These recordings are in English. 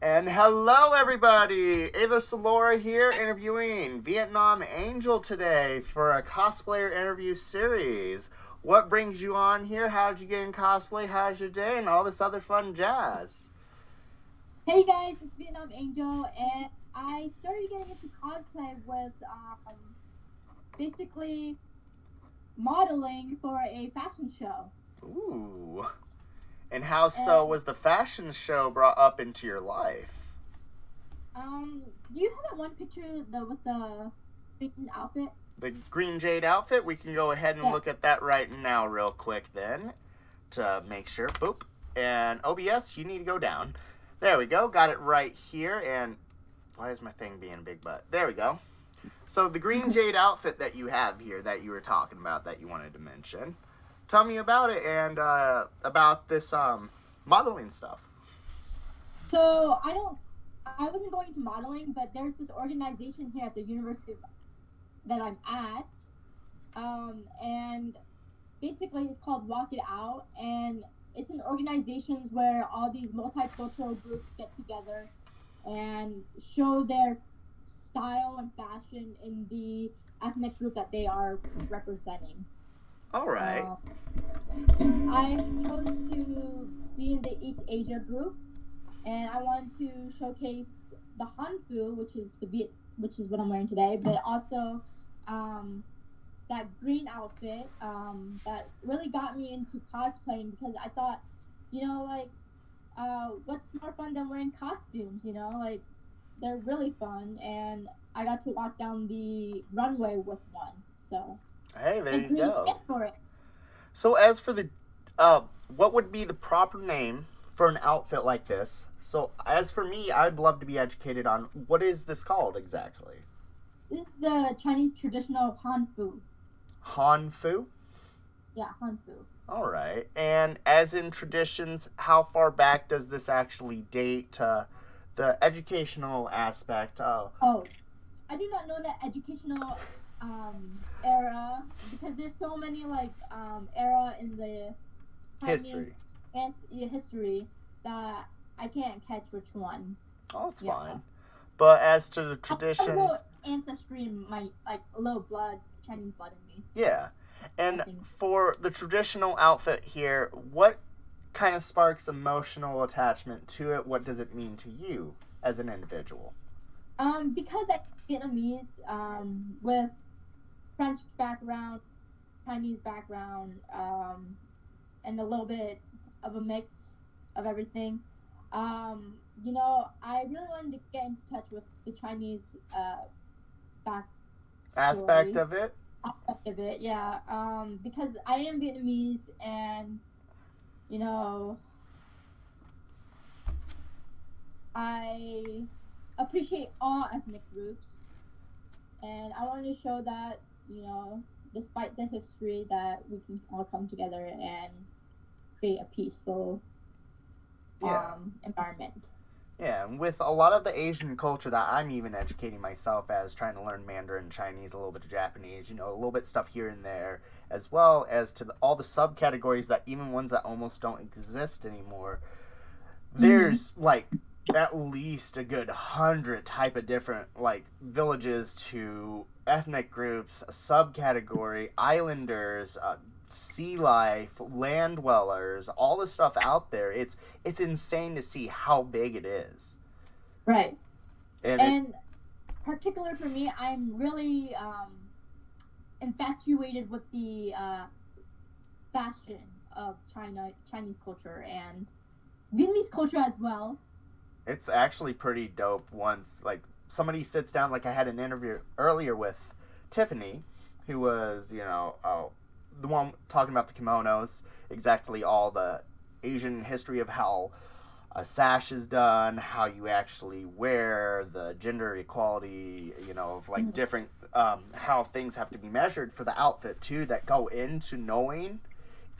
And hello, everybody! Ava Solora here, interviewing Vietnam Angel today for a Cosplayer interview series. What brings you on here? How'd you get in cosplay? How's your day? And all this other fun jazz. Hey guys, it's Vietnam Angel, and I started getting into cosplay with basically modeling for a fashion show. Ooh. And how so was the fashion show brought up into your life? Do you have that one picture with the themed outfit? The green Jade outfit? We can go ahead and look at that right now real quick then to make sure. Boop. And OBS, you need to go down. There we go. Got it right here. And why is my thing being a big butt? There we go. So the green Jade outfit that you have here that you were talking about that you wanted to mention. Tell me about it and about this modeling stuff. So I wasn't going into modeling, but there's this organization here at the university that I'm at, and basically it's called Walk It Out, and it's an organization where all these multicultural groups get together and show their style and fashion in the ethnic group that they are representing. All right. I chose to be in the East Asia group, and I wanted to showcase the Hanfu, which is what I'm wearing today, but also that green outfit that really got me into cosplaying, because I thought, what's more fun than wearing costumes? They're really fun, and I got to walk down the runway with one. So. Hey, there you go. For it. So as for the, what would be the proper name for an outfit like this? So as for me, I'd love to be educated on what is this called exactly? This is the Chinese traditional Hanfu. Hanfu? Yeah, Hanfu. All right. And as in traditions, how far back does this actually date to the educational aspect of? Oh, I do not know the educational era, because there's so many era in the history that I can't catch which one. Oh, it's fine. But as to the traditions, ancestry, a little Chinese blood in me. Yeah, and for the traditional outfit here, what kind of sparks emotional attachment to it? What does it mean to you as an individual? Because I'm Vietnamese, with French background, Chinese background, and a little bit of a mix of everything. I really wanted to get into touch with the Chinese aspect of it. Yeah. Because I am Vietnamese, and I appreciate all ethnic groups, and I wanted to show that, despite the history, that we can all come together and create a peaceful environment. Yeah, and with a lot of the Asian culture that I'm even educating myself as, trying to learn Mandarin, Chinese, a little bit of Japanese, a little bit stuff here and there, as well as to all the subcategories that even ones that almost don't exist anymore. There's at least a good 100 type of different villages to ethnic groups, a subcategory, islanders, sea life, land dwellers, all the stuff out there. It's insane to see how big it is. Right. And particular for me, I'm really infatuated with the fashion of Chinese culture and Vietnamese culture as well. It's actually pretty dope once somebody sits down, I had an interview earlier with Tiffany, who was, the one talking about the kimonos, exactly all the Asian history of how a sash is done, how you actually wear, the gender equality, of different, how things have to be measured for the outfit too, that go into knowing.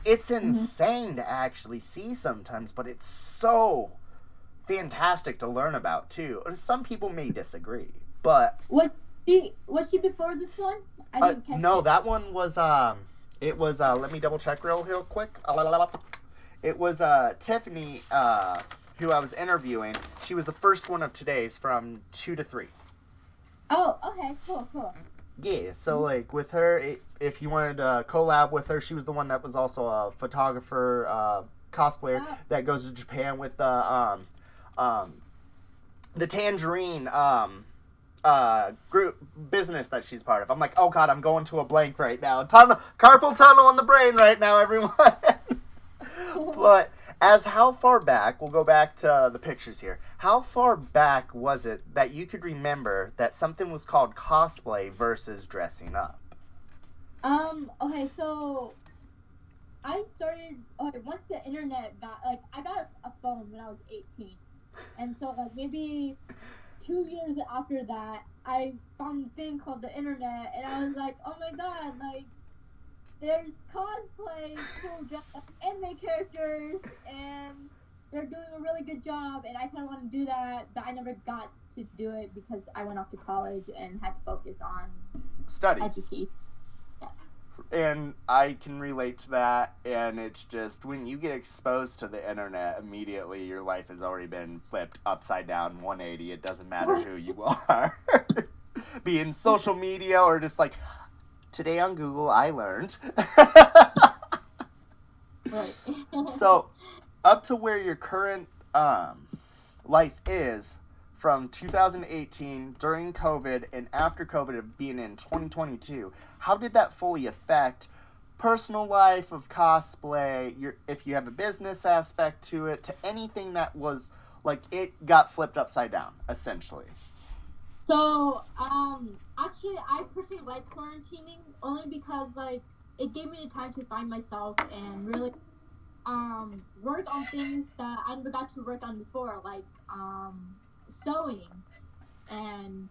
It's insane to actually see sometimes, but it's so fantastic to learn about too. Some people may disagree, but was she before this one? I didn't catch no, it. that one was it was let me double check real quick. It was Tiffany who I was interviewing, she was the first one of today's from 2 to 3. Oh, okay, cool. Yeah, so like with her, if you wanted to collab with her, she was the one that was also a photographer, cosplayer that goes to Japan with the Tangerine group business that she's part of. I'm like, oh god, I'm going to a blank right now. Carpal tunnel in the brain right now, everyone. But as how far back, we'll go back to the pictures here. How far back was it that you could remember that something was called cosplay versus dressing up? Okay, so I started, once the internet got, like, I got a phone when I was 18. And so, like, maybe 2 years after that, I found a thing called the internet, and I was like, oh my god, like, there's cosplay, people dress up anime characters, and they're doing a really good job, and I kind of want to do that, but I never got to do it because I went off to college and had to focus on studies. Education. Yeah. And I can relate to that, and it's just, when you get exposed to the internet, immediately your life has already been flipped upside down 180. It doesn't matter who you are. Be in social media or just like, today on Google, I learned. Right. So, up to where your current life is from 2018, during COVID, and after COVID of being in 2022, how did that fully affect personal life of cosplay, if you have a business aspect to it, to anything that was, like, it got flipped upside down, essentially? So, actually, I personally like quarantining only because, like, it gave me the time to find myself and really, work on things that I never got to work on before, like, sewing and,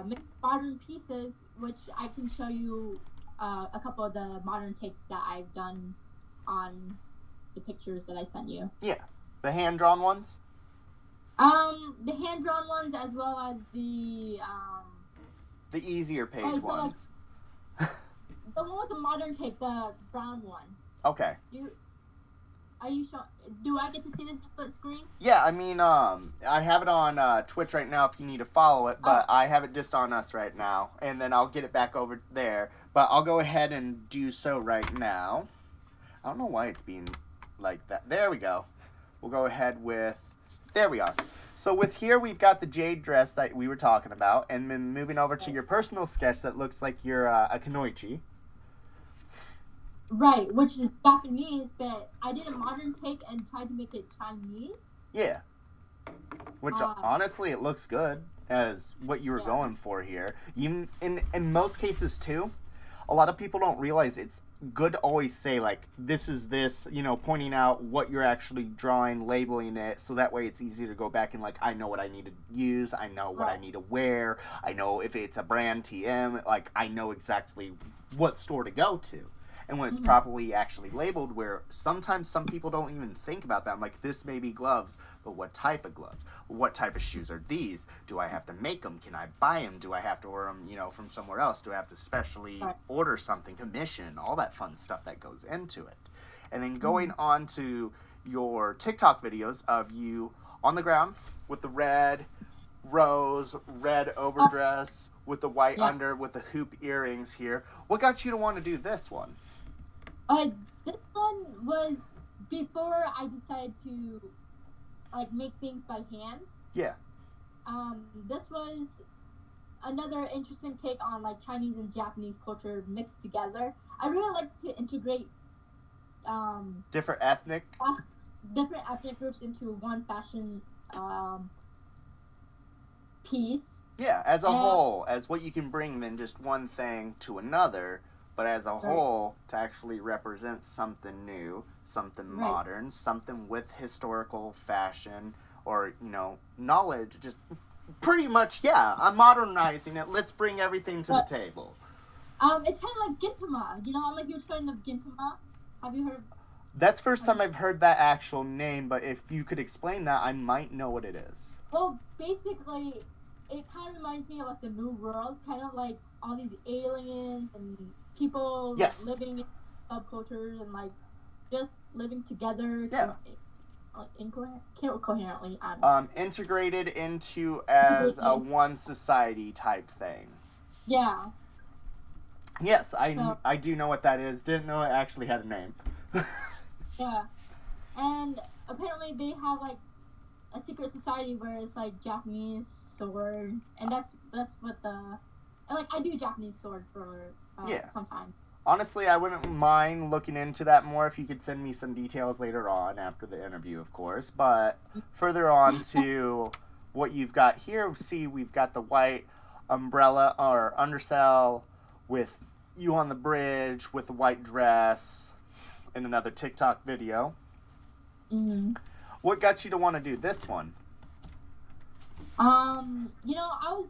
make modern pieces, which I can show you, a couple of the modern takes that I've done on the pictures that I sent you. Yeah. The hand-drawn ones? The hand-drawn ones as well as the easier page ones. Like, the one with the modern take, the brown one. Okay. Are you sure? Do I get to see the split screen? Yeah, I mean, I have it on Twitch right now if you need to follow it, but I have it just on us right now, and then I'll get it back over there. But I'll go ahead and do so right now. I don't know why it's being like that. There we go. We'll go ahead with... There we are. So with here, we've got the Jade dress that we were talking about, and then moving over to your personal sketch that looks like you're a Kunoichi. Right, which is Japanese, but I did a modern take and tried to make it Chinese. Yeah. Which, honestly, it looks good as what you were going for here. You, in most cases, too, a lot of people don't realize it's good to always say, like, this is this, you know, pointing out what you're actually drawing, labeling it, so that way it's easy to go back and, like, I know what I need to use, I know what I need to wear, I know if it's a brand TM, like, I know exactly what store to go to. And when it's properly actually labeled, where sometimes some people don't even think about that. I'm like, this may be gloves, but what type of gloves? What type of shoes are these? Do I have to make them? Can I buy them? Do I have to order them, you know, from somewhere else? Do I have to specially order something, commission, all that fun stuff that goes into it? And then going on to your TikTok videos of you on the ground with the red rose, red overdress, with the white under, with the hoop earrings here. What got you to want to do this one? This one was before I decided to, like, make things by hand. Yeah. This was another interesting take on, like, Chinese and Japanese culture mixed together. I really like to integrate different ethnic groups into one fashion piece. Yeah, as a whole, as what you can bring than just one thing to another, but as a whole, to actually represent something new, something modern, something with historical fashion or, you know, knowledge. Just pretty much, I'm modernizing it. Let's bring everything to the table. It's kind of like Gintama. You know, I'm a huge fan of Gintama. Have you heard of... That's the first time I've heard that actual name, but if you could explain that, I might know what it is. Well, basically, it kind of reminds me of, like, the New World, kind of like all these aliens and people living in subcultures and, like, just living together to incoherent, coherently. Integrated into as a one society type thing. Yeah. Yes, I do know what that is. Didn't know it actually had a name. Yeah, and apparently they have like a secret society where it's like Japanese sword, and that's what the and like I do Japanese sword for sometimes. Honestly, I wouldn't mind looking into that more if you could send me some details later on after the interview, of course. But further on to what you've got here, see, we've got the white umbrella or undersell with you on the bridge with the white dress in another TikTok video. Mm-hmm. What got you to want to do this one? I was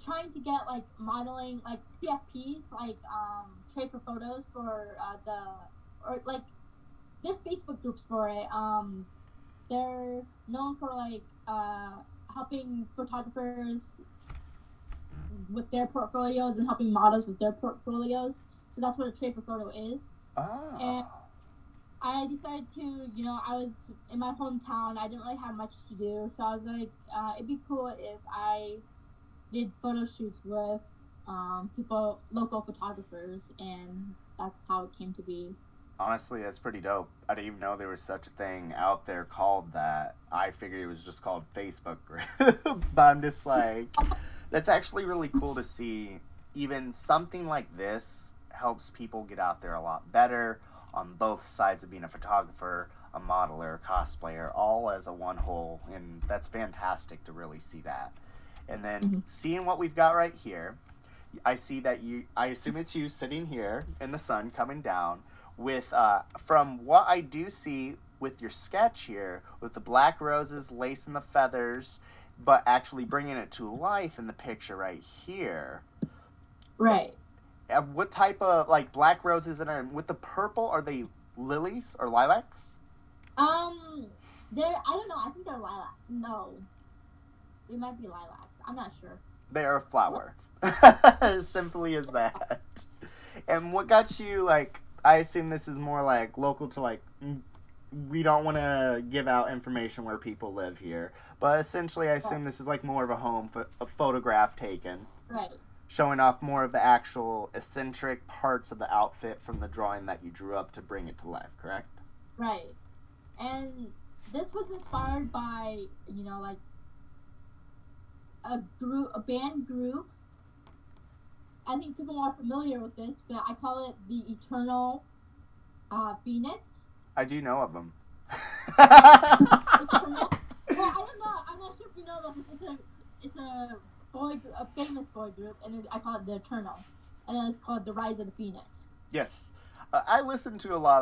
trying to get like modeling, like CFPs, like trade for photos for there's Facebook groups for it. They're known for like helping photographers with their portfolios and helping models with their portfolios. So that's what a trade for photo is. Oh. And I decided to, I was in my hometown. I didn't really have much to do, so I was like, it'd be cool if I did photo shoots with local photographers, and that's how it came to be. Honestly, that's pretty dope. I didn't even know there was such a thing out there called that. I figured it was just called Facebook groups, but I'm just like, that's actually really cool to see. Even something like this helps people get out there a lot better on both sides of being a photographer, a modeler, a cosplayer, all as a one whole, and that's fantastic to really see that. And then seeing what we've got right here, I see that I assume it's you sitting here in the sun coming down with, from what I do see with your sketch here, with the black roses lacing the feathers, but actually bringing it to life in the picture right here. Right. What type of, like, black roses with the purple, are they lilies or lilacs? I don't know, I think they're lilac. No. They might be lilacs. I'm not sure. They are a flower. As simply as that. And what got you, like, I assume this is more, like, local to, like, we don't want to give out information where people live here. But essentially, I assume this is, like, more of a home, a photograph taken. Right. Showing off more of the actual eccentric parts of the outfit from the drawing that you drew up to bring it to life, correct? Right. And this was inspired by, like, a band group. I think people are familiar with this, but I call it the Eternal Phoenix. I do know of them. Well, I don't know. I'm not sure if you know about this. It's a famous boy group, and I call it the Eternal, and then it's called the Rise of the Phoenix. Yes, I listen to a lot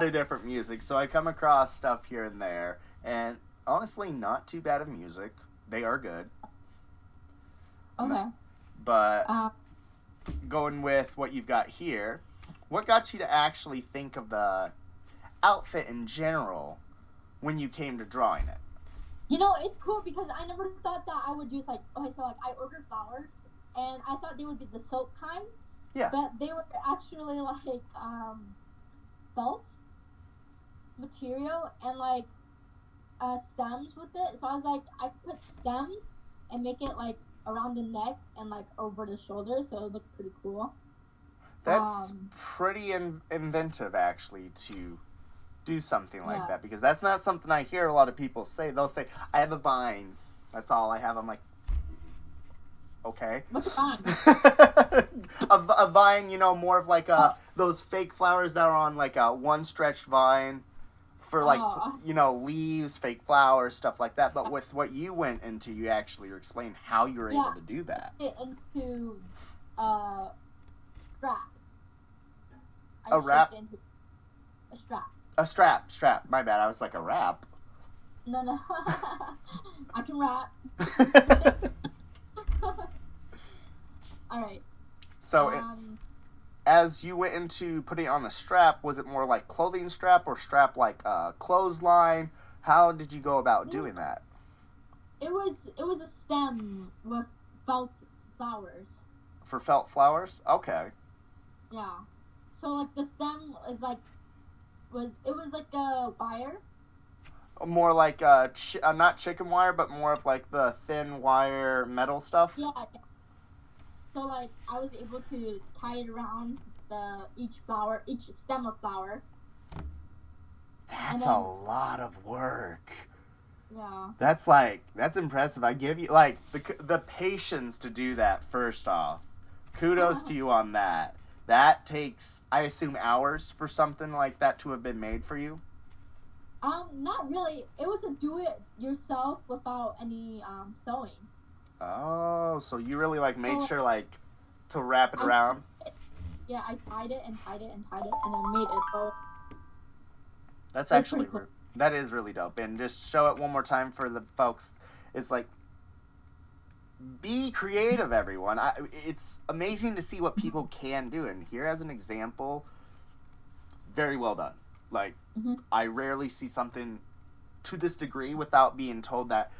of different music, so I come across stuff here and there, and honestly, not too bad of music. They are good. Okay. But going with what you've got here, what got you to actually think of the outfit in general when you came to drawing it? It's cool because I never thought that I would use I ordered flowers, and I thought they would be the silk kind. Yeah. But they were actually like felt material and stems with it. So I was like, I could put stems and make it like around the neck and like over the shoulders, so it looked pretty cool. That's pretty inventive, actually, to do something like that, because that's not something I hear a lot of people say. They'll say, I have a vine. That's all I have. I'm like, okay. What's a vine? a vine, more of like those fake flowers that are on like a one stretched vine for like, leaves, fake flowers, stuff like that. But with what you went into, you actually explained how you were able to do that. Into strap. A wrap? A strap. A strap. My bad. I was like, a wrap. No. I can rap. All right. So, as you went into putting on a strap, was it more like clothing strap or strap like a clothesline? How did you go about doing that? It was a stem with felt flowers. For felt flowers? Okay. Yeah. So like the stem is like it was like a wire. More like not chicken wire, but more of like the thin wire metal stuff. Yeah. So like I was able to tie it around each stem of flower. That's a lot of work. Yeah. That's impressive. I give you like the patience to do that. First off, kudos to you on that. That takes, I assume, hours for something like that to have been made for you. Not really. It was a do it yourself without any sewing. Oh, so you really like made sure like to wrap it around. Yeah, I tied it and tied it and tied it and then made it bow. That's actually cool. That is really dope. And just show it one more time for the folks. It's like, be creative, everyone. It's amazing to see what people can do. And here as an example, very well done. Like, I rarely see something to this degree without being told that.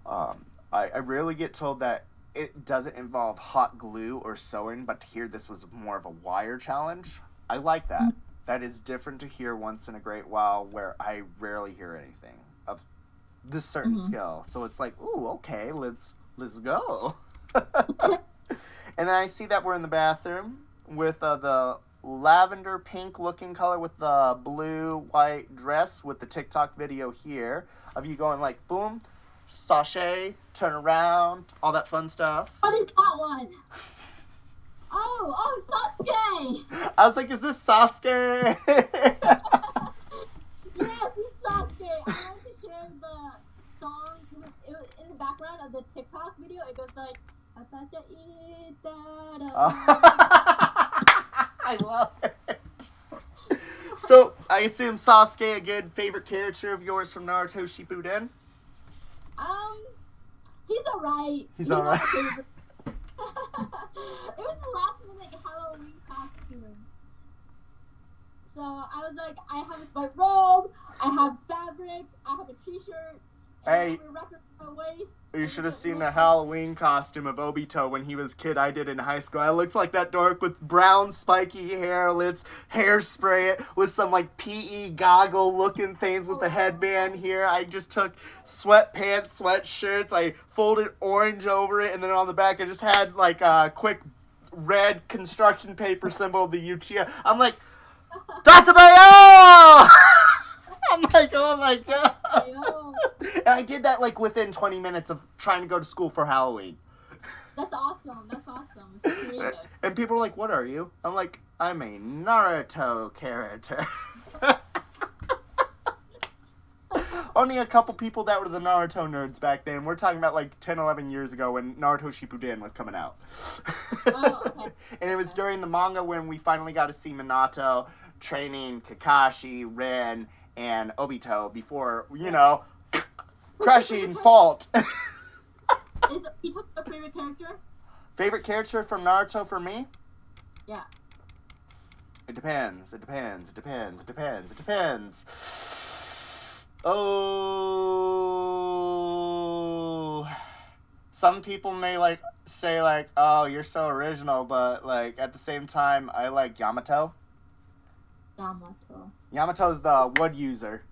I rarely get told that it doesn't involve hot glue or sewing, but to hear this was more of a wire challenge, I like that. That is different to hear once in a great while, where I rarely hear anything of this certain skill. So it's like, ooh, okay, let's go. And then I see that we're in the bathroom with the lavender pink looking color with the blue white dress with the TikTok video here of you going like boom, sashay, turn around, all that fun stuff. What is that one? Oh, Sasuke! I was like, is this Sasuke? Yes, it's Sasuke. I wanted to share the song because it was in the background of the TikTok video. It goes like, I love it. So, I assume Sasuke a good favorite character of yours from Naruto Shippuden? He's alright. He's alright. It was the last minute Halloween costume. So I was like, I have this white robe, I have fabric, I have a t-shirt, hey, and wrap it around my waist. You should have seen the Halloween costume of Obito when he was a kid I did in high school. I looked like that dork with brown spiky hairlets, hairspray it with some like PE goggle looking things with the headband here. I just took sweatpants, sweatshirts, I folded orange over it, and then on the back I just had like a quick red construction paper symbol of the Uchiha. I'm like, Databayo! I'm like, oh my god. And I did that like within 20 minutes of trying to go to school for Halloween. That's awesome. It's creative. And people are like, what are you? I'm like, I'm a Naruto character. Only a couple people that were the Naruto nerds back then. We're talking about like 10, 11 years ago when Naruto Shippuden was coming out. Oh, okay. And it was during the manga when we finally got to see Minato training Kakashi, Ren, and Obito before, crushing fault. Is Obito your favorite character? Favorite character from Naruto for me? Yeah. It depends. Oh. Some people may say oh, you're so original, but at the same time, I like Yamato. Yamato's the wood user.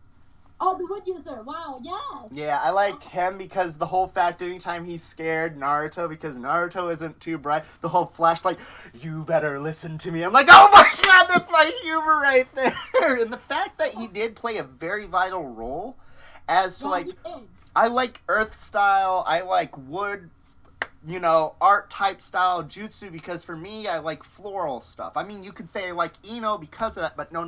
Oh, the wood user. Wow, yes. Yeah, I like him because the whole fact anytime he's scared Naruto, because Naruto isn't too bright, the whole flashlight, you better listen to me. I'm like, oh my god, that's my humor right there. And the fact that he did play a very vital role as to I like earth style, I like wood, art type style jutsu, because for me, I like floral stuff. I mean, you could say I like Ino because of that, but no.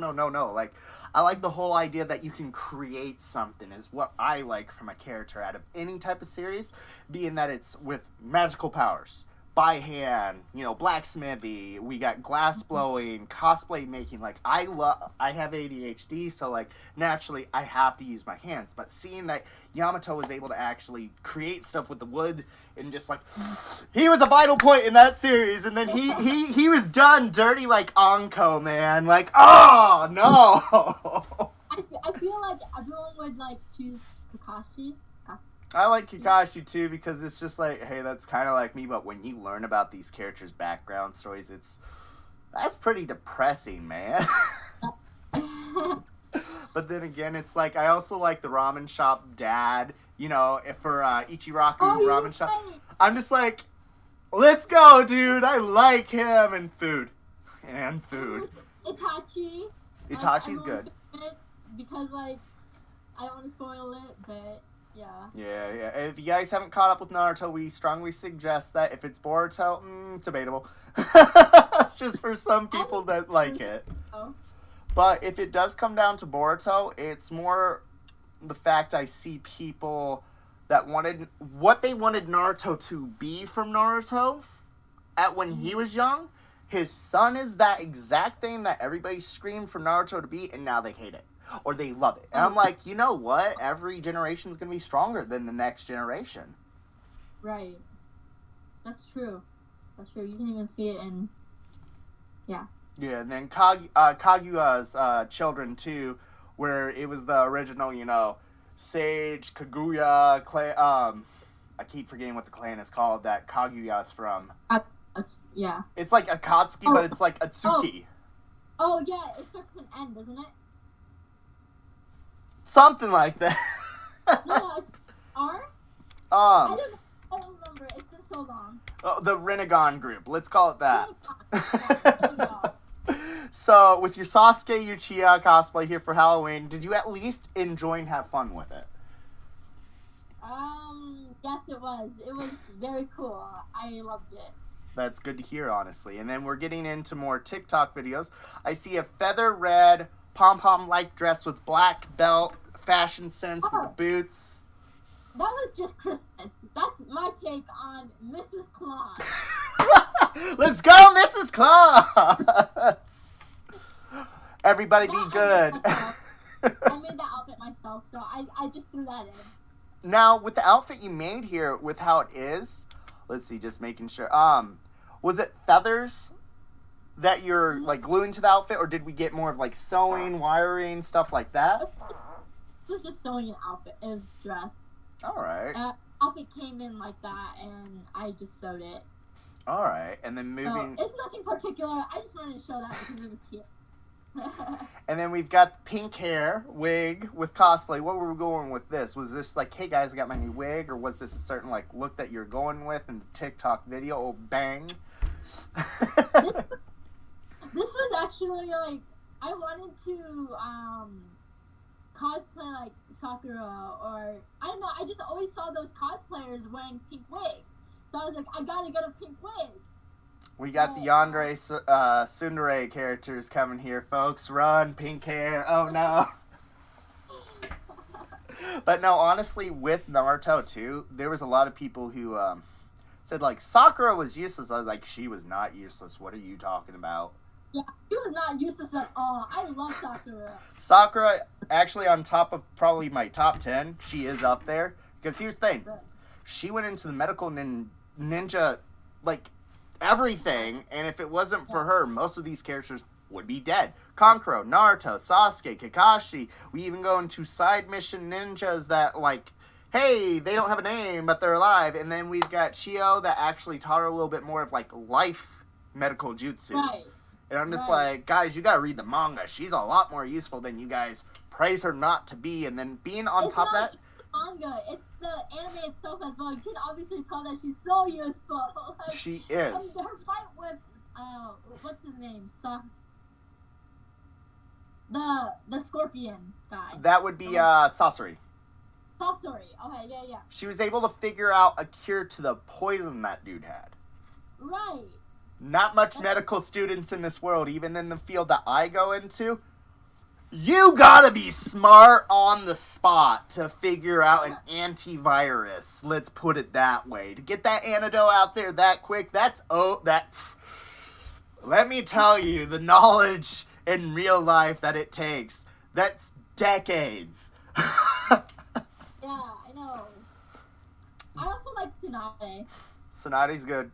I like the whole idea that you can create something is what I like from a character out of any type of series, being that it's with magical powers. By hand, blacksmithy, we got glass blowing, cosplay making. I have ADHD, so naturally I have to use my hands. But seeing that Yamato was able to actually create stuff with the wood and just he was a vital point in that series, and then he was done dirty like Anko, man. Oh no. I feel like everyone would choose Kakashi. I like Kakashi too because it's just hey, that's kind of like me, but when you learn about these characters' background stories, that's pretty depressing, man. But then again, it's like I also like the ramen shop dad. You know, if for Ichiraku ramen shop, right. I'm just like, let's go, dude. I like him and food. Itachi. Itachi's good. Because like I don't want to spoil it, but yeah. Yeah. If you guys haven't caught up with Naruto, we strongly suggest that. If it's Boruto, debatable. Just for some people that like it. Oh. But if it does come down to Boruto, it's more the fact I see people that wanted what they wanted Naruto to be from Naruto at when he was young. His son is that exact thing that everybody screamed for Naruto to be, and now they hate it. Or they love it. And I'm like, you know what? Every generation is going to be stronger than the next generation. Right. That's true. You can even see it in... Yeah. Yeah, and then Kaguya's children, too, where it was the original, you know, Sage, Kaguya, clan... I keep forgetting what the clan is called that Kaguya's from. Yeah. It's like Akatsuki, but it's like Atsuki. Oh, yeah, it starts with an N, doesn't it? Something like that. No, it's R? I don't remember. It's been so long. Oh, the Renegon group. Let's call it that. Yeah. So, with your Sasuke Uchiha cosplay here for Halloween, did you at least enjoy and have fun with it? Yes, it was. It was very cool. I loved it. That's good to hear, honestly. And then we're getting into more TikTok videos. I see a feather red pom-pom-like dress with black belt, fashion sense with boots. That was just Christmas. That's my take on Mrs. Claus. Let's go, Mrs. Claus! Everybody be good. I made that outfit myself, so I just threw that in. Now, with the outfit you made here, with how it is, let's see, just making sure. Was it feathers that you're like gluing to the outfit, or did we get more of like sewing, wiring, stuff like that? It was just sewing an outfit. It was dress. All right. Outfit came in like that, and I just sewed it. All right, and then moving. So, it's nothing particular. I just wanted to show that because it was cute. And then we've got pink hair wig with cosplay. What were we going with this? Was this like, hey guys, I got my new wig, or was this a certain like look that you're going with in the TikTok video? Oh, bang! This was actually like I wanted to cosplay like Sakura, or I don't know. I just always saw those cosplayers wearing pink wigs, so I was like, I gotta get a pink wig. We got the Yandere Tsundere characters coming here, folks. Run, pink hair. Oh, no. But no, honestly, with Naruto, too, there was a lot of people who said, like, Sakura was useless. I was like, she was not useless. What are you talking about? Yeah, she was not useless at all. I love Sakura. Sakura, actually, on top of probably my top 10, she is up there. Because here's the thing. She went into the medical ninja, like, everything, and if it wasn't for her, most of these characters would be dead. Kankuro, Naruto, Sasuke, Kakashi. We even go into side mission ninjas that, like, hey, they don't have a name, but they're alive. And then we've got Chio that actually taught her a little bit more of, like, life medical jutsu. Right. And I'm just like, guys, you gotta read the manga. She's a lot more useful than you guys praise her not to be. And then being on top of that... manga, it's the anime itself as well. You can obviously tell that she's so useful. Like, she is. Her fight with what's his name? The scorpion guy. That would be Sasori. Sasori. Okay, yeah. She was able to figure out a cure to the poison that dude had. Right. Not much medical students in this world, even in the field that I go into. You gotta be smart on the spot to figure out an antivirus. Let's put it that way. To get that antidote out there that quick, let me tell you, the knowledge in real life that it takes, that's decades. Yeah, I know. I also like Tsunade. Tsunade's good.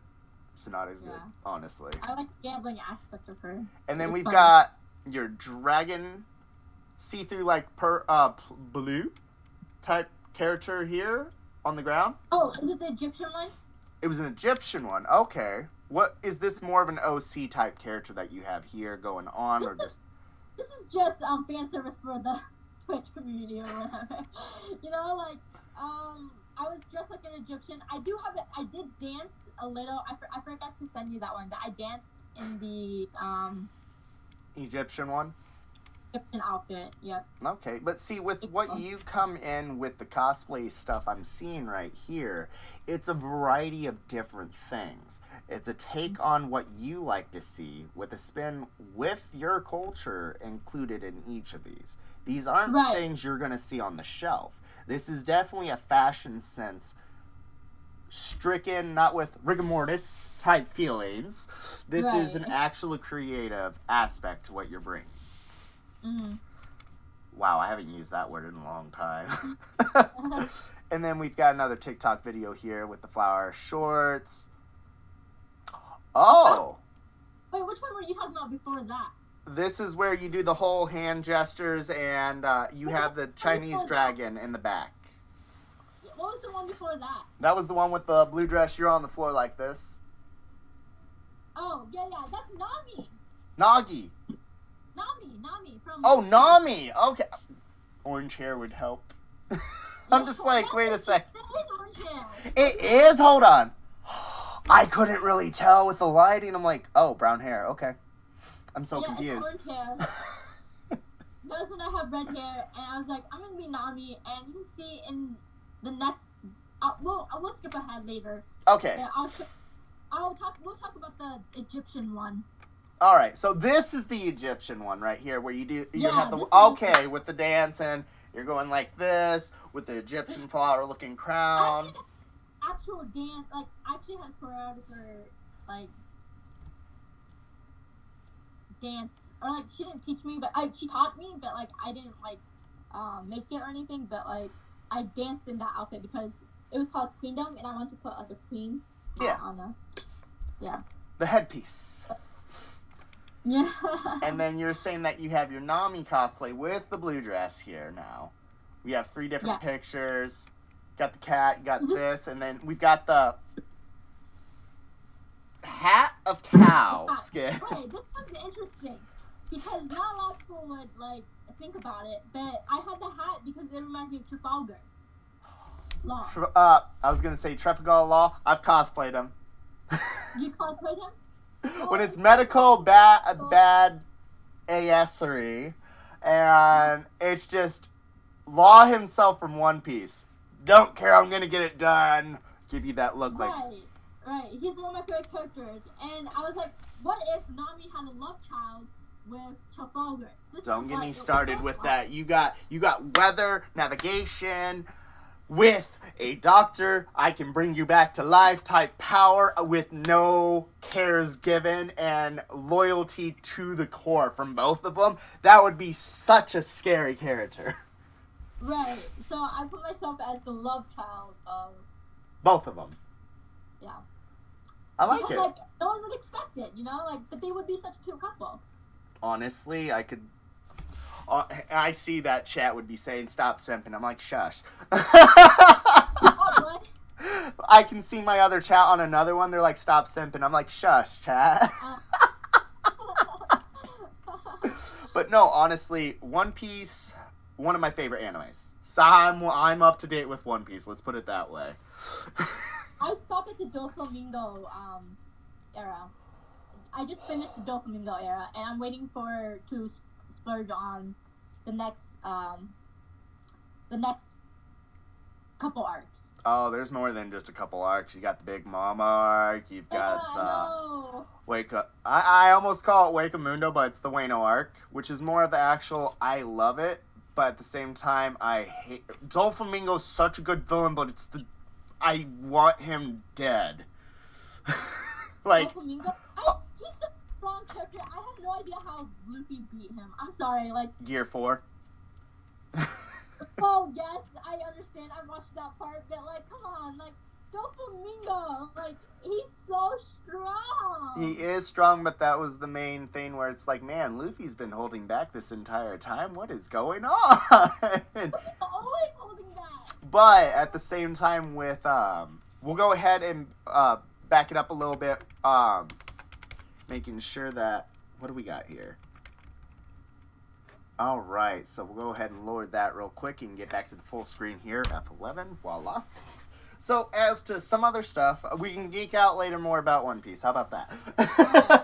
Tsunade's good, honestly. I like the gambling aspect of her. And then we've got your dragon... see-through like blue type character here on the ground. Oh, is it the Egyptian one? It was an Egyptian one. Okay. What is this, more of an OC type character that you have here going on, or just this is just fan service for the Twitch community or whatever. You know, like I was dressed like an Egyptian. I did dance a little. I forgot to send you that one, but I danced in the Egyptian one? Egyptian outfit. Yep. Okay, but see, with what you come in with the cosplay stuff I'm seeing right here, it's a variety of different things. It's a take on what you like to see with a spin with your culture included in each of these. These aren't things you're going to see on the shelf. This is definitely a fashion sense stricken, not with rigor mortis type feelings. This is an actual creative aspect to what you're bringing. Mm-hmm. Wow, I haven't used that word in a long time. And then we've got another TikTok video here with the flower shorts. Oh! Wait, which one were you talking about before that? This is where you do the whole hand gestures and you have the Chinese dragon in the back. What was the one before that? That was the one with the blue dress. You're on the floor like this. Oh, yeah, that's Nami. Nagi. Nami from... Oh, Nami! Okay. Orange hair would help. I'm just like, wait a sec. That is orange hair. It is? Hold on. I couldn't really tell with the lighting. I'm like, oh, brown hair. Okay. I'm so confused. It's orange hair. That's when I have red hair, and I was like, I'm gonna be Nami, and you can see in the next... we'll skip ahead later. Okay. We'll talk about the Egyptian one. All right, so this is the Egyptian one right here, where you have the with the dance, and you're going like this with the Egyptian flower-looking crown. Actual dance, like I actually had choreographer like dance, or like she didn't teach me, but she taught me, but like I didn't like make it or anything, but like I danced in that outfit because it was called Queendom, and I wanted to put like a queen on the headpiece. Yeah. And then you're saying that you have your Nami cosplay with the blue dress here now. We have 3 different pictures. Got the cat, you got this, and then we've got the hat of cow skin. Right, this one's interesting because not a lot of people would like think about it, but I had the hat because it reminds me of Trafalgar Law. I was gonna say Trafalgar Law. I've cosplayed him. You cosplayed him? When it's medical bad assery, and it's just Law himself from One Piece. Don't care, I'm gonna get it done. Give you that look like... Right. He's one of my favorite characters. And I was like, what if Nami had a love child with Trafalgar? Don't get me started with that. You got weather, navigation, with a doctor, I can bring you back to life type power with no cares given and loyalty to the core from both of them. That would be such a scary character. Right. So I put myself as the love child of both of them. Yeah. I like it. Like, no one would expect it, you know? Like, but they would be such a cute couple. Honestly, I could... I see that chat would be saying, stop simping. I'm like, shush. I can see my other chat on another one. They're like, stop simping. I'm like, shush, chat. But no, honestly, One Piece, one of my favorite animes. So I'm up to date with One Piece. Let's put it that way. I stopped at the Doflamingo era. I just finished the Doflamingo era, and I'm waiting to splurge on the next couple arcs. Oh, there's more than just a couple arcs. You got the Big Mama arc. You've got the Wake Up. I almost call it Wake Up Mundo, but it's the Wano arc, which is more of the actual. I love it, but at the same time, I hate. Doflamingo's such a good villain, but it's the. I want him dead. Like. Doflamingo? He's a strong character. I have no idea how Luffy beat him. I'm sorry, like. Gear 4. Oh, yes, I understand. I watched that part, but, like, come on, like, Doflamingo, like, he's so strong. He is strong, but that was the main thing where it's like, man, Luffy's been holding back this entire time. What is going on? He's always holding back. But at the same time with, we'll go ahead and back it up a little bit, making sure that, what do we got here? All right, so we'll go ahead and lower that real quick and get back to the full screen here. F11, voila. So as to some other stuff, we can geek out later more about One Piece. How about that?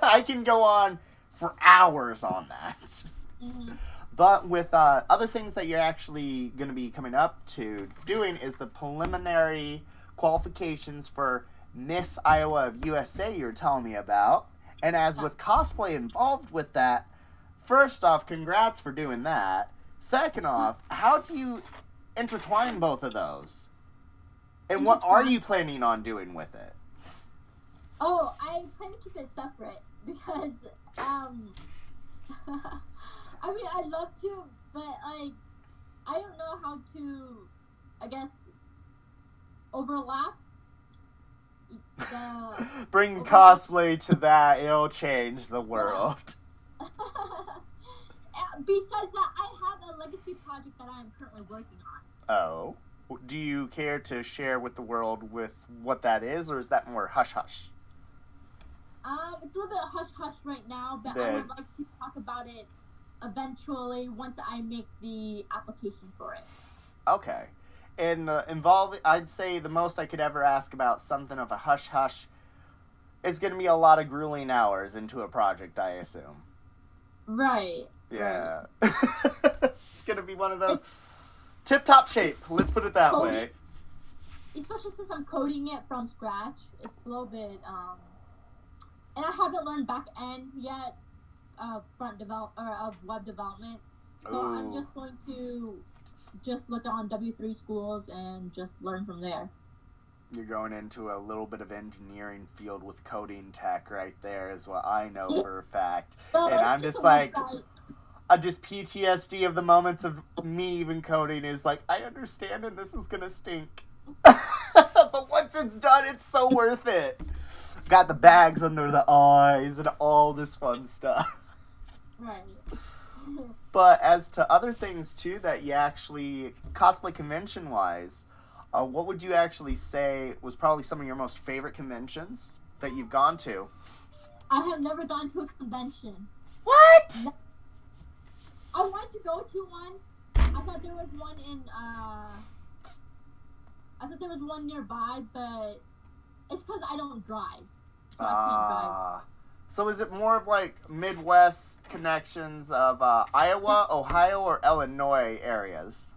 I can go on for hours on that. Mm-hmm. But with other things that you're actually going to be coming up to doing is the preliminary qualifications for Miss Iowa of USA you were telling me about. And as with cosplay involved with that, first off, congrats for doing that. Second off, how do you intertwine both of those? And what are you planning on doing with it? Oh, I plan to keep it separate because, I mean, I'd love to, but, like, I don't know how to, I guess, overlap the... Bring cosplay to that, it'll change the world. Besides that, I have a legacy project that I'm currently working on. Oh. Do you care to share with the world with what that is, or is that more hush-hush? It's a little bit hush-hush right now, but I would like to talk about it eventually once I make the application for it. Okay. And I'd say the most I could ever ask about something of a hush-hush is going to be a lot of grueling hours into a project, I assume. Right. Yeah. Right. It's going to be one of those tip-top shape, let's put it that way. Especially since I'm coding it from scratch, it's a little bit, and I haven't learned back-end yet of web development, so I'm just going to look on W3 schools and just learn from there. You're going into a little bit of engineering field with coding tech right there is what I know for a fact. Well, and I'm just like... just PTSD of the moments of me even coding is like, I understand and this is gonna stink. But once it's done, it's so worth it. Got the bags under the eyes and all this fun stuff. Right. But as to other things too that you actually, cosplay convention wise, what would you actually say was probably some of your most favorite conventions that you've gone to? I have never gone to a convention. What? No. I wanted to go to one. I thought there was one nearby, but it's because I don't drive. So I can't drive. So is it more of like Midwest connections of Iowa, Ohio, or Illinois areas?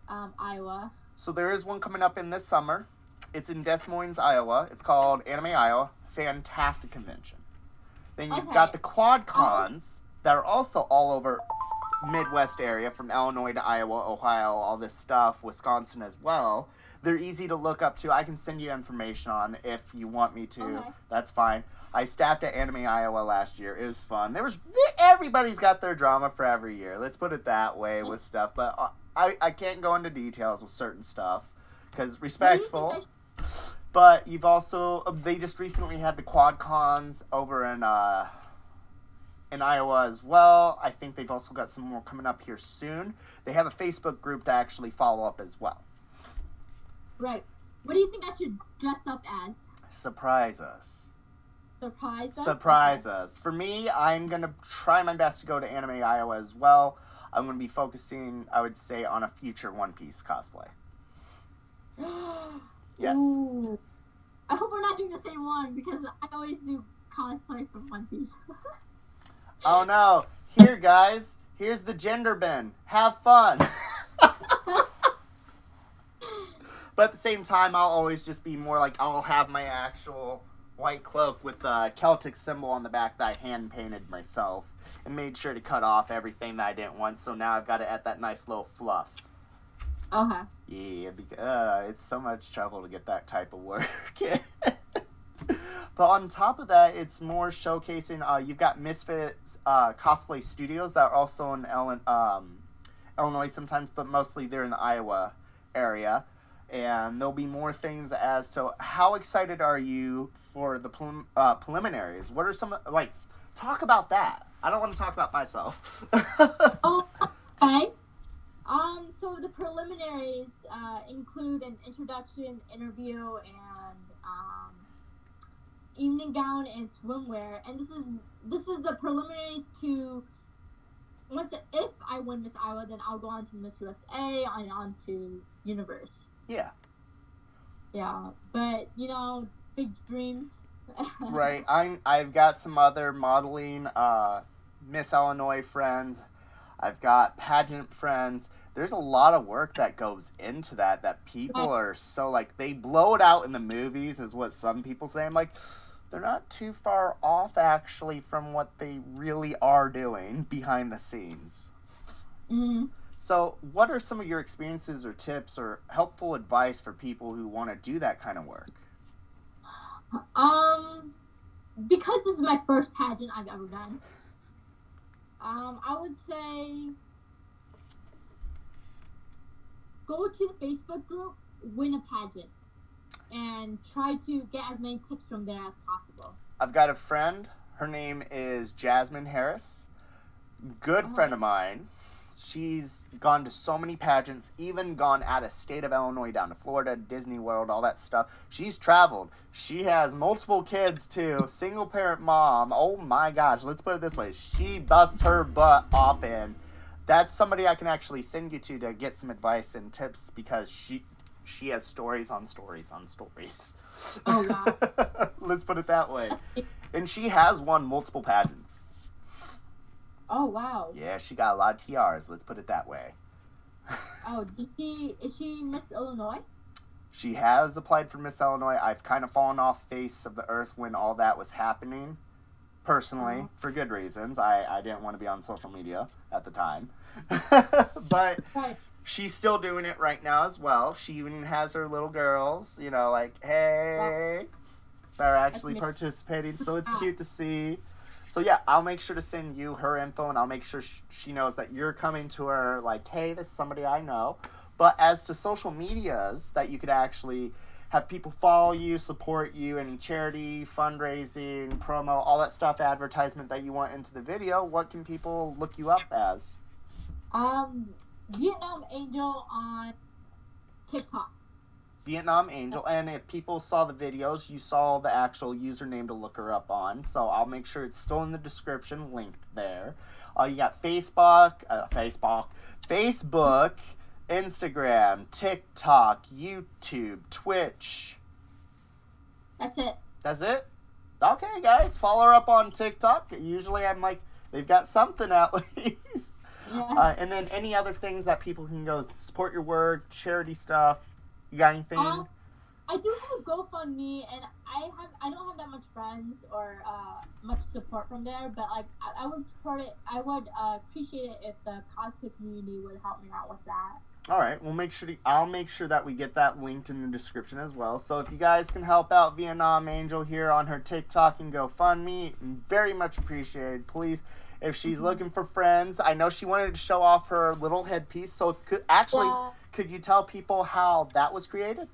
Iowa. So there is one coming up in this summer. It's in Des Moines, Iowa. It's called Anime Iowa. Fantastic convention. Then you've got the Quad Cons that are also all over Midwest area, from Illinois to Iowa, Ohio, all this stuff, Wisconsin as well. They're easy to look up to. I can send you information on if you want me to. Okay. That's fine. I staffed at Anime Iowa last year. It was fun. Everybody's got their drama for every year. Let's put it that way with stuff. But I can't go into details with certain stuff because respectful. But you've also, they just recently had the Quad Cons over in Iowa as well. I think they've also got some more coming up here soon. They have a Facebook group to actually follow up as well. Right. What do you think I should dress up as? Surprise us. Surprise us? Surprise us. For me, I'm going to try my best to go to Anime Iowa as well. I'm going to be focusing, I would say, on a future One Piece cosplay. Yes. Ooh. I hope we're not doing the same one because I always do cosplay from One Piece. Oh no. Here, guys. Here's the gender bin. Have fun. But at the same time, I'll always just be more like, I'll have my actual white cloak with the Celtic symbol on the back that I hand painted myself and made sure to cut off everything that I didn't want. So now I've got it at that nice little fluff. Okay. Yeah, because it's so much trouble to get that type of work. But on top of that, it's more showcasing. You've got Misfit Cosplay Studios that are also in Illinois sometimes, but mostly they're in the Iowa area. And there'll be more things as to how excited are you for the preliminaries? What are some, like, talk about that. I don't want to talk about myself. Oh, okay. So the preliminaries include an introduction, interview, and evening gown and swimwear. And this is the preliminaries to if I win Miss Iowa, then I'll go on to Miss USA and on to Universe. Yeah. Yeah, but big dreams. Right. I've got some other modeling Miss Illinois friends. I've got pageant friends. There's a lot of work that goes into that people are so like they blow it out in the movies is what some people say. I'm like, they're not too far off actually from what they really are doing behind the scenes. Mm-hmm. So, what are some of your experiences or tips or helpful advice for people who want to do that kind of work? Because this is my first pageant I've ever done, I would say go to the Facebook group, win a pageant, and try to get as many tips from there as possible. I've got a friend. Her name is Jasmine Harris. Good friend of mine. She's gone to so many pageants, even gone out of state of Illinois down to Florida, Disney World, all that stuff. She's traveled. She has multiple kids too. Single parent mom. Oh my gosh, let's put it this way. She busts her butt often. That's somebody I can actually send you to get some advice and tips because she has stories on stories on stories. Oh wow. Let's put it that way. And she has won multiple pageants. Oh wow. Yeah, she got a lot of TRs, let's put it that way. Oh, is she Miss Illinois? She has applied for Miss Illinois. I've kind of fallen off face of the earth when all that was happening. Personally, for good reasons. I didn't want to be on social media at the time. But right. She's still doing it right now as well. She even has her little girls, like, hey, they're actually participating. So it's cute to see. So yeah, I'll make sure to send you her info, and I'll make sure she knows that you're coming to her like, hey, this is somebody I know. But as to social medias that you could actually have people follow you, support you, any charity, fundraising, promo, all that stuff, advertisement that you want into the video, what can people look you up as? Vietnam Angel on TikTok. Vietnam Angel, and if people saw the videos, you saw the actual username to look her up on, so I'll make sure it's still in the description, linked there. You got Facebook, Instagram, TikTok, YouTube, Twitch. That's it. That's it? Okay, guys, follow her up on TikTok. Usually I'm like, they've got something at least. Yeah. And then any other things that people can go support your work, charity stuff. You got anything? I do have a GoFundMe, and I don't have that much friends or much support from there, but like I would support it. I would appreciate it if the cosplay community would help me out with that. All right, I'll make sure that we get that linked in the description as well. So if you guys can help out Vietnam Angel here on her TikTok and GoFundMe, very much appreciated. Please, if she's looking for friends, I know she wanted to show off her little headpiece. So if could you tell people how that was created?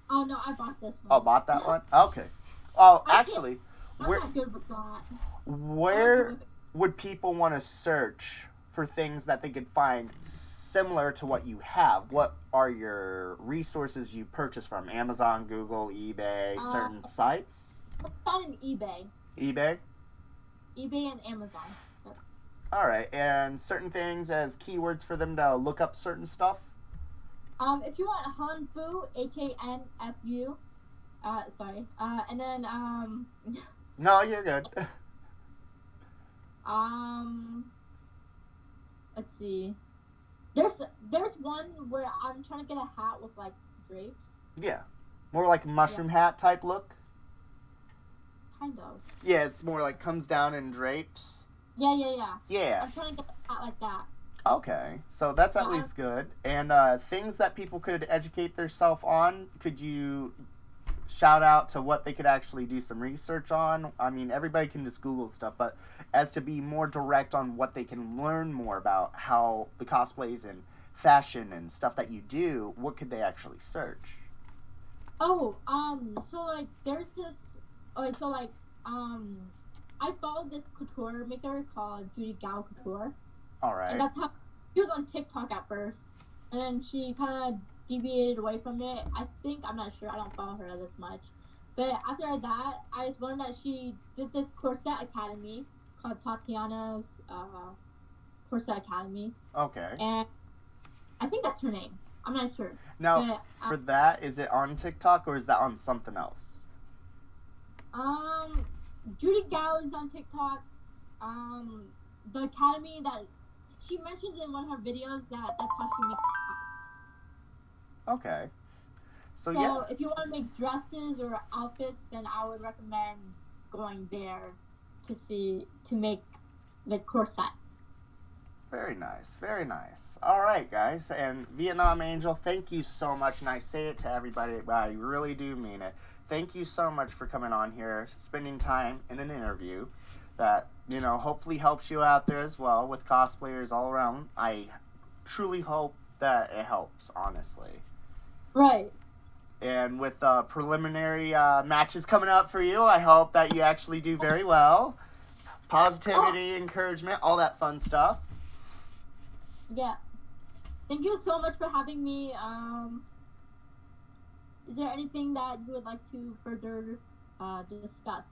Oh no, I bought this one. Oh, bought that one? Okay. Oh, actually, I'm not good with that. Where would people want to search for things that they could find similar to what you have? What are your resources you purchase from? Amazon, Google, eBay, certain sites? It's on eBay. eBay? eBay and Amazon. Yep. All right, and certain things as keywords for them to look up certain stuff? If you want Hanfu, Hanfu, and then No, you're good. Let's see. There's one where I'm trying to get a hat with like drapes. Yeah, more like a mushroom hat type look. Kind of. Yeah, it's more like comes down in drapes. Yeah. Yeah. I'm trying to get a hat like that. Okay, so that's at least good. And things that people could educate themselves on, could you shout out to what they could actually do some research on? I mean, everybody can just Google stuff, but as to be more direct on what they can learn more about how the cosplays and fashion and stuff that you do, what could they actually search? Oh, so like there's this. Okay, so like I followed this couture maker called Judy Gao Couture. All right. And that's how she was on TikTok at first, and then she kind of deviated away from it. I'm not sure. I don't follow her this much. But after that, I learned that she did this corset academy called Tatiana's Corset Academy. Okay. And I think that's her name. I'm not sure. Now, but, for that, is it on TikTok or is that on something else? Judy Gao is on TikTok. The academy that she mentions in one of her videos that's how she makes. Okay. So yeah. If you want to make dresses or outfits, then I would recommend going there to make the corset. Very nice, very nice. All right, guys, and Vietnam Angel, thank you so much, and I say it to everybody, but I really do mean it. Thank you so much for coming on here, spending time in an interview that, you know, hopefully helps you out there as well with cosplayers all around. I truly hope that it helps, honestly. Right. And with preliminary matches coming up for you, I hope that you actually do very well. Positivity, encouragement, all that fun stuff. Yeah. Thank you so much for having me. Is there anything that you would like to further discuss?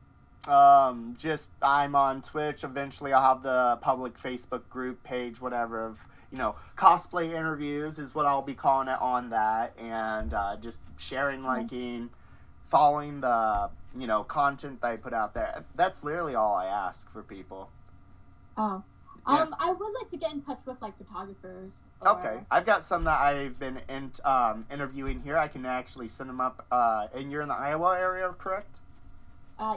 Just I'm on Twitch. Eventually I'll have the public Facebook group page, whatever, of, you know, cosplay interviews is what I'll be calling it on that. And just sharing, liking, following the, you know, content that I put out there. That's literally all I ask for people. Oh. Yeah. I would like to get in touch with, like, photographers. Okay. I've got some that I've been interviewing here. I can actually send them up. And you're in the Iowa area, correct?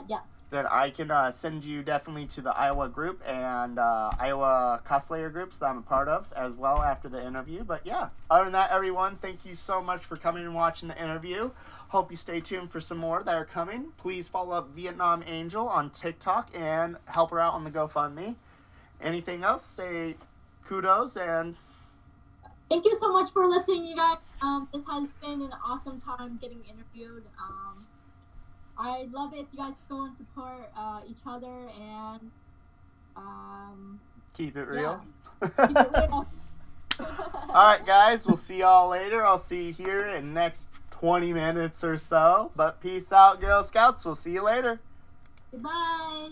Yeah. Then I can send you definitely to the Iowa group and Iowa cosplayer groups that I'm a part of as well after the interview. But yeah, other than that, everyone, thank you so much for coming and watching the interview. Hope you stay tuned for some more that are coming. Please follow up Vietnam Angel on TikTok and help her out on the GoFundMe. Anything else? Say kudos and... Thank you so much for listening, you guys. This has been an awesome time getting interviewed. I'd love it if you guys go and support each other and keep it real. Yeah. Keep it real. Alright, guys, we'll see y'all later. I'll see you here in the next 20 minutes or so. But peace out, Girl Scouts. We'll see you later. Goodbye.